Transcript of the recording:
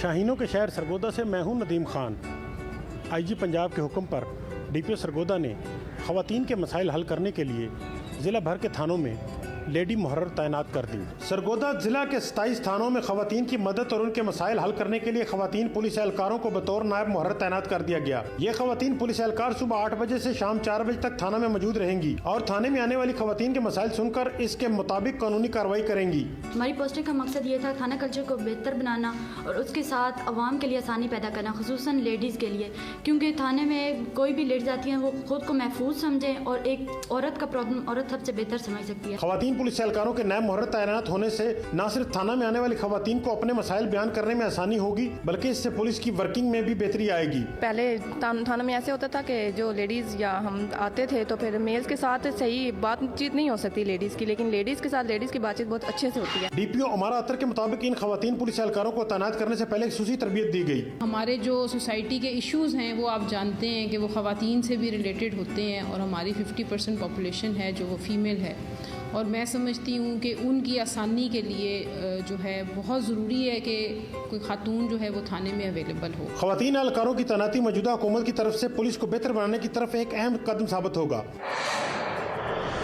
शाहीनों के शहर सरगोदा से मैं हूं नदीम खान। आईजी पंजाब के हुक्म पर डीपीओ सरगोदा ने ख़वातीन के मसाइल हल करने के लिए ज़िला भर के थानों में लेडी मुहर्रर तैनात कर दी। सरगोदा ज़िला के 27 थानों में ख़वातीन की मदद और उनके मसाइल हल करने के लिए ख़वातीन पुलिस एहलकारों को बतौर नायब मुहर्रर तैनात कर दिया गया। ये ख़वातीन पुलिस एहलकार सुबह 8 बजे से शाम 4 बजे तक थाना में मौजूद रहेंगी और थाने में आने वाली ख़वातीन के मसाइल सुनकर इसके मुताबिक कानूनी कार्रवाई करेंगी। हमारी पोस्टिंग का मकसद ये था थाना कल्चर को बेहतर बनाना और उसके साथ अवाम के लिए आसानी पैदा करना, खुसूसन लेडीज़ के लिए, क्योंकि थाने में कोई भी लेडीज़ आती हैं वो खुद को महफूज समझें और एक औरत का प्रॉब्लम औरत सबसे बेहतर समझ सकती है। ख़वातीन पुलिस एहलकारों के नायब मुहर्रर तैनात होने से न सिर्फ थाना में आने वाली ख़वातीन को अपने मसाइल बयान करने में आसानी होगी बल्कि इससे पुलिस की वर्किंग में भी बेहतरी आएगी। पहले थाना में ऐसे होता था कि जो लेडीज़ या हम आते थे तो फिर मेल्स के साथ सही बातचीत नहीं हो सकती लेडीज़ की, लेकिन लेडीज़ के साथ लेडीज़ की बातचीत बहुत अच्छे से होती है। डीपीओ उमारा अतर के मुताबिक इन ख़वातीन पुलिस एहलकारों को तैनात करने से पहले खुसूसी तरबियत दी गई। हमारे जो सोसाइटी के इश्यूज़ हैं वो आप जानते हैं कि वो ख़वातीन से भी रिलेटेड होते हैं और हमारी 50% पॉपुलेशन है जो वो फीमेल है, और मैं समझती हूँ कि उनकी आसानी के लिए जो है बहुत ज़रूरी है कि कोई खातून जो है वो थाने में अवेलेबल हो। ख़वातीन एहलकारों की तैनाती मौजूदा हुकूमत की तरफ से पुलिस को बेहतर बनाने की तरफ एक अहम कदम साबित होगा।